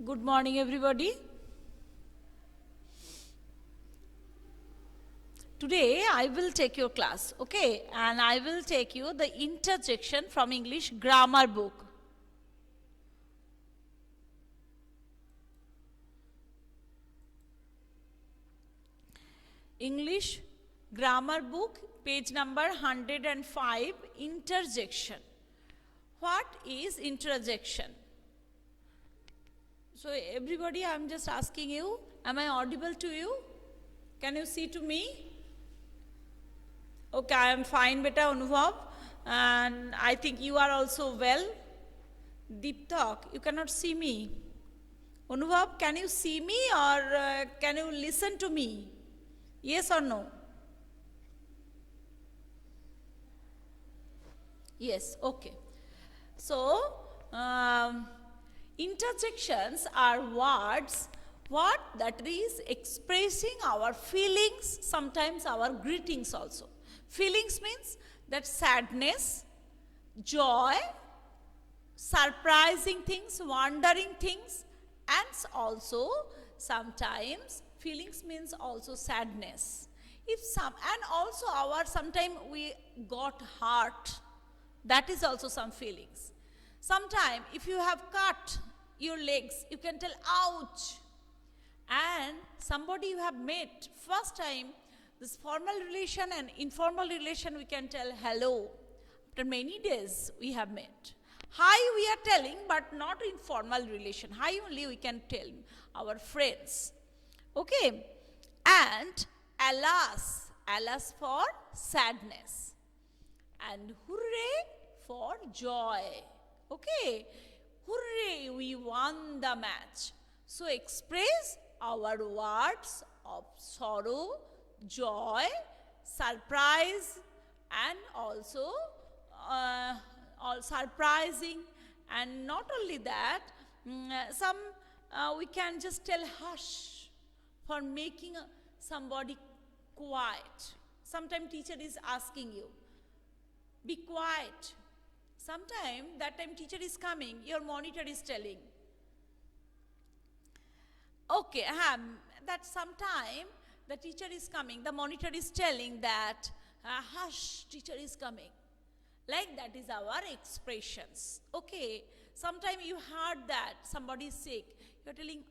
Good morning, everybody. Today I will take your class, okay? And I will take you the interjection from English grammar book. English grammar book, page number 105, interjection. What is interjection? So everybody, I'm just asking you, am I audible to you? Can you see to me? Okay, I am fine, beta Anubhav, and I think you are also well. Deeptak, you cannot see me. Anubhav, can you see me or can you listen to me? Yes or no? Yes, okay. So, interjections are words what that is expressing our feelings, sometimes our greetings also. Feelings means that sadness, joy, surprising things, wondering things, and also sometimes feelings means also sadness. If some and also our sometimes we got hurt, that is also some feelings. Sometimes if you have cut your legs, you can tell ouch. And somebody you have met first time, this formal relation and informal relation, we can tell hello. After many days we have met. Hi we are telling, but not in formal relation. Hi only we can tell our friends. Okay. And alas, alas for sadness. And hooray for joy. Okay. Hooray, we won the match. So express our words of sorrow, joy, surprise, and also all surprising. And not only that, some we can just tell hush for making somebody quiet. Sometimes teacher is asking you, be quiet. Sometime that time teacher is coming, your monitor is telling. Okay, that sometime the teacher is coming, the monitor is telling that, hush, teacher is coming. Like that is our expressions. Okay, sometime you heard that somebody is sick, you're telling,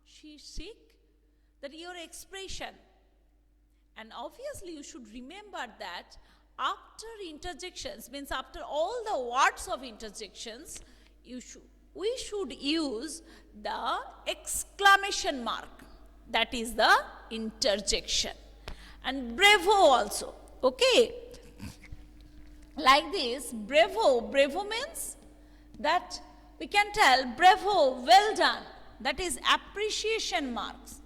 she's sick. That is your expression. And obviously you should remember that after interjections, means after all the words of interjections, we should use the exclamation mark. That is the interjection. And bravo also. Okay. Like this, bravo. Bravo means that we can tell bravo, well done. That is appreciation marks.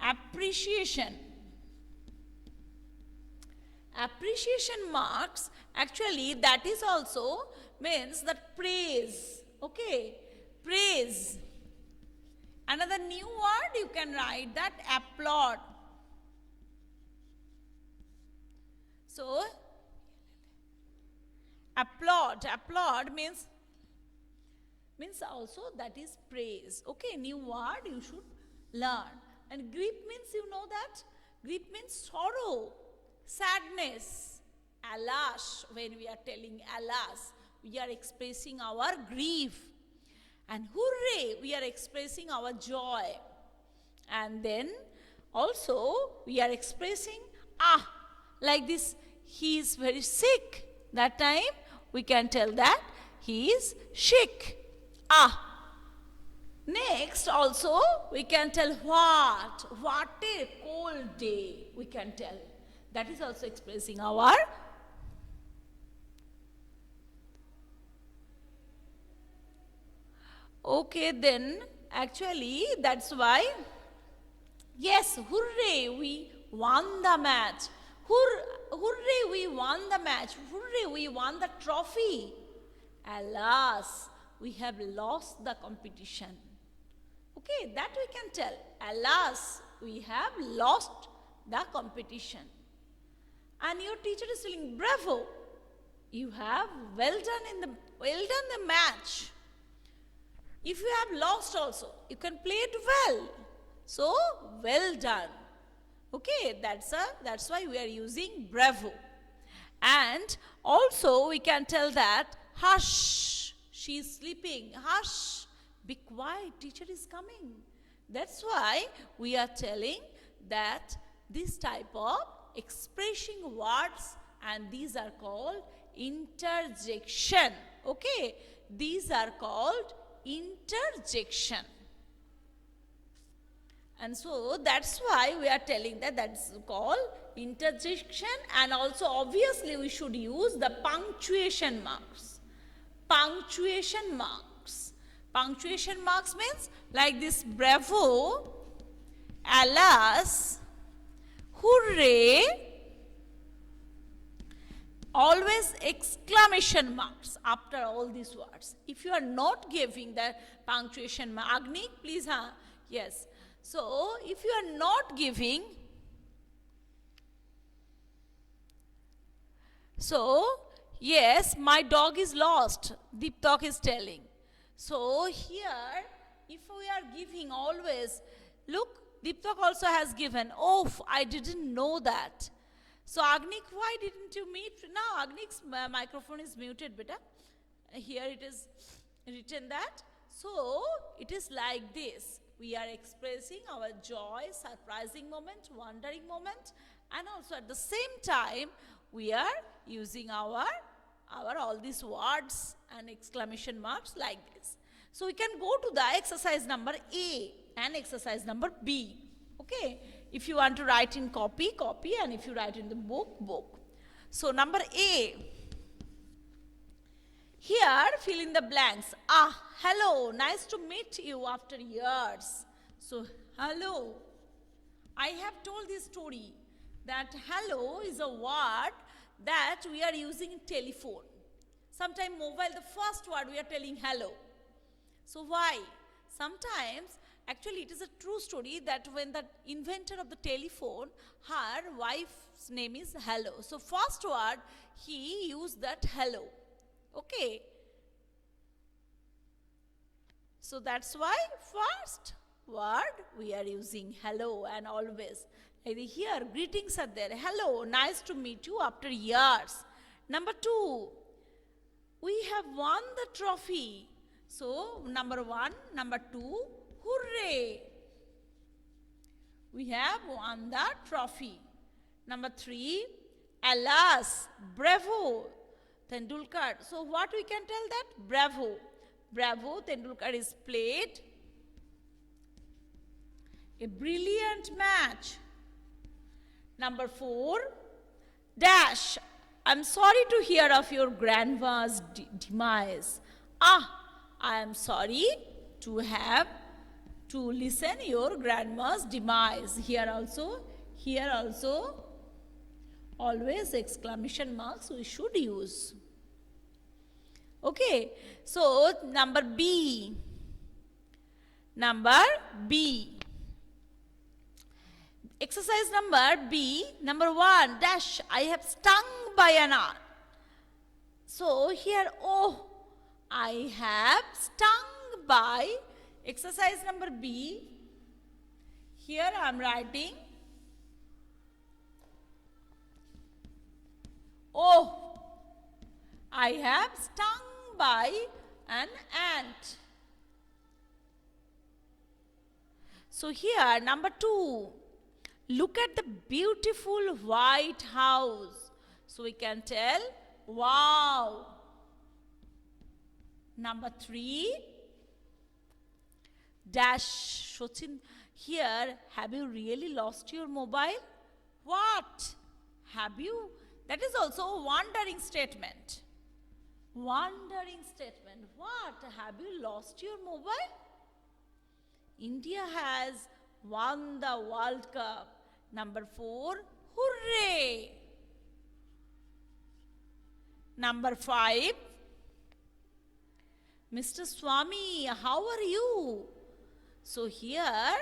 Appreciation. Appreciation marks, actually that is also means that praise. Okay, praise. Another new word you can write that applaud. So applaud means also that is praise. Okay, new word you should learn. And grief means, you know that grief means sorrow, sadness. Alas, when we are telling alas, we are expressing our grief. And hooray, we are expressing our joy. And then also we are expressing like this, he is very sick. That time we can tell that he is sick. Next also we can tell what a cold day, we can tell. That is also expressing our okay, then actually that's why, yes, hooray, we won the match. Hooray, we won the match. Hooray, we won the trophy. Alas, we have lost the competition. Okay, that we can tell. Alas, we have lost the competition. And your teacher is telling, bravo, you have well done the match. If you have lost also, you can play it well. So, well done. Okay, that's why we are using bravo. And also we can tell that, hush, she is sleeping. Hush, be quiet, teacher is coming. That's why we are telling that this type of expressing words, and these are called interjection. Okay, these are called interjection. And so that's why we are telling that that's called interjection. And also obviously we should use the punctuation marks. Punctuation marks. Punctuation marks means like this: bravo, alas, hooray. Always exclamation marks after all these words. If you are not giving the punctuation mark, Agni, please, yes. So, if you are not giving, so, yes, my dog is lost, Deeptak is telling. So, here, if we are giving always, look, Deeptak also has given, oh, I didn't know that. So, Agnik, why didn't you mute? Now, Agnik's microphone is muted, beta. Here it is written that. So, it is like this. We are expressing our joy, surprising moment, wondering moment, and also at the same time, we are using our all these words and exclamation marks like this. So, we can go to the exercise number A and exercise number B. Okay, if you want to write in copy, copy, and if you write in the book, book. So, number A. Here, fill in the blanks. Hello, nice to meet you after years. So, hello. I have told this story that hello is a word that we are using in telephone. Sometimes mobile, the first word we are telling hello. So, why? Sometimes, actually it is a true story that when the inventor of the telephone, her wife's name is hello. So, first word he used that hello. Okay. So, that's why first word we are using hello, and always. Here greetings are there. Hello, nice to meet you after years. Number 2, we have won the trophy. So, number 1, number 2, hooray. We have won the trophy. Number 3, alas, bravo, Tendulkar. So, what we can tell that? Bravo. Bravo, Tendulkar is played a brilliant match. Number 4, dash. I'm sorry to hear of your grandma's demise. I am sorry to have to listen your grandma's demise. Here also, always exclamation marks we should use. Okay, so number B. Number B. Exercise number B, number 1, dash, I have stung by an ant. So here, oh, I have stung by, exercise number B, here I am writing, oh, I have stung by an ant. So here, number 2, look at the beautiful white house. So we can tell, wow. Number 3, dash, Shochin, here, have you really lost your mobile? What? Have you? That is also a wondering statement. Wondering statement. What? Have you lost your mobile? India has won the World Cup. Number 4, hooray. Number 5, Mr. Swami, how are you? So here,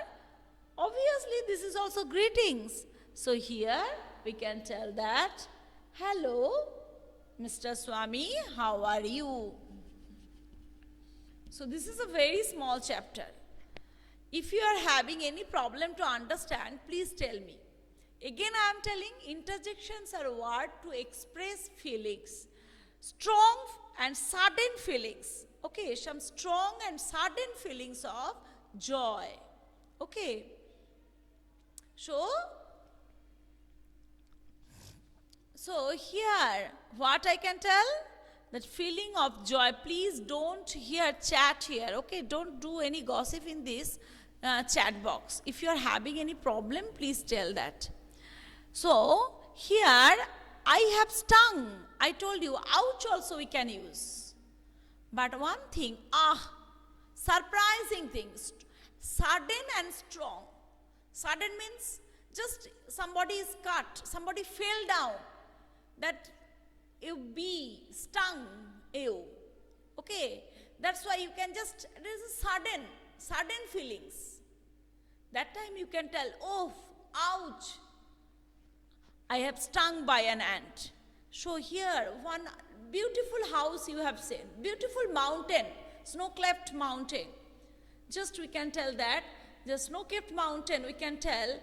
obviously this is also greetings. So here we can tell that, hello, Mr. Swami, how are you? So this is a very small chapter. If you are having any problem to understand, please tell me. Again, I am telling interjections are words to express feelings. Strong and sudden feelings. Okay, some strong and sudden feelings of joy. Okay. So here, what I can tell? That feeling of joy. Please don't chat here. Okay, don't do any gossip in this chat box. If you are having any problem, please tell that. So here I have stung. I told you, ouch also we can use. But one thing, surprising things, sudden and strong. Sudden means just somebody is cut, somebody fell down. That you be stung you. Okay, that's why you can just, it is a sudden feelings. That time you can tell, oh, ouch, I have stung by an ant. So here, one beautiful house you have seen, beautiful mountain, snow-capped mountain. Just we can tell that, the snow-capped mountain, we can tell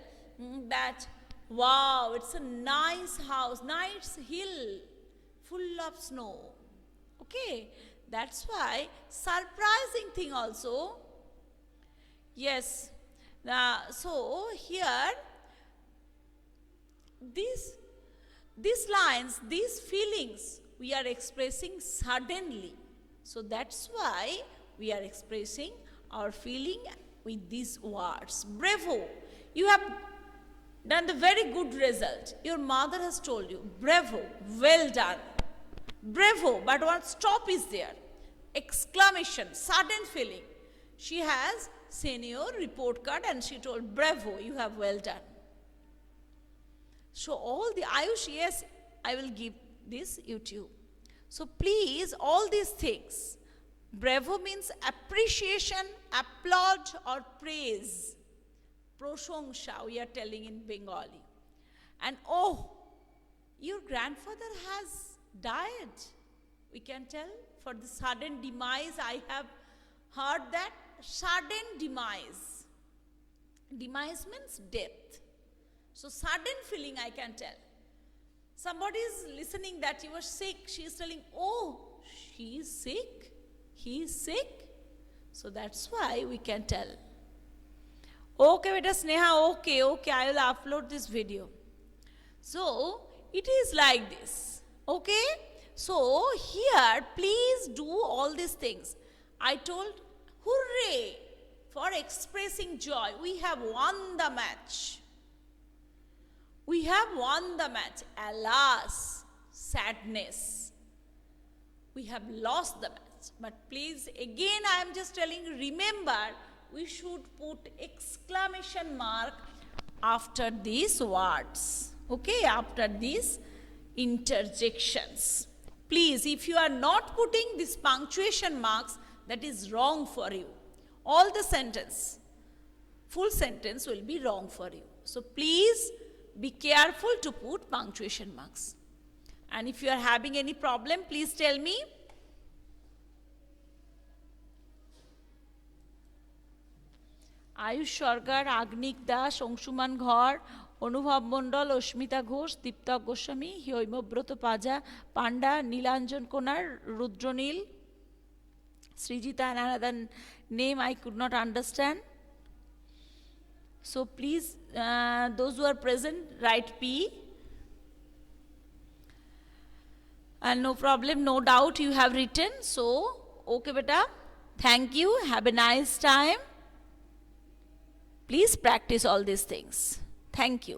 that, wow, it's a nice house, nice hill, full of snow. Okay, that's why surprising thing also. Yes, so here, these lines, these feelings, we are expressing suddenly. So that's why we are expressing our feeling with these words. Bravo! You have done the very good result. Your mother has told you, bravo, well done. Bravo, but one stop is there. Exclamation, sudden feeling. She has seen your report card and she told, bravo, you have well done. So all the Ayush, yes, I will give this YouTube. So please, all these things. Bravo means appreciation, applaud or praise. Proshongsha, we are telling in Bengali. And oh, your grandfather has died. We can tell for the sudden demise, I have heard that sudden demise. Demise means death. So sudden feeling I can tell. Somebody is listening that you are sick. She is telling, oh, she is sick. He is sick. So that's why we can tell. Okay, beta Sneha, okay, I will upload this video. So it is like this. Okay. So here, please do all these things. I told, hooray for expressing joy. We have won the match. We have won the match. Alas, sadness. We have lost the match. But please, again I am just telling, remember, we should put exclamation mark after these words. Okay, after these interjections. Please, if you are not putting these punctuation marks, that is wrong for you. All the sentence, full sentence will be wrong for you. So please be careful to put punctuation marks. And if you are having any problem, please tell me. Ayush সরকার, আগ্নিক দাস, অংশুমান ঘর, অনুভব মণ্ডল, অস্মিতা ঘোষ, দীপ্তক গোস্বামী, হৈমব্রত পাজা, পান্ডা, নীলাঞ্জন কোনার, Rudranil, Srijita and another name I could not understand. So please, those who are present, write P. And no problem, no doubt you have written. So, okay beta, thank you, have a nice time. Please practice all these things. Thank you.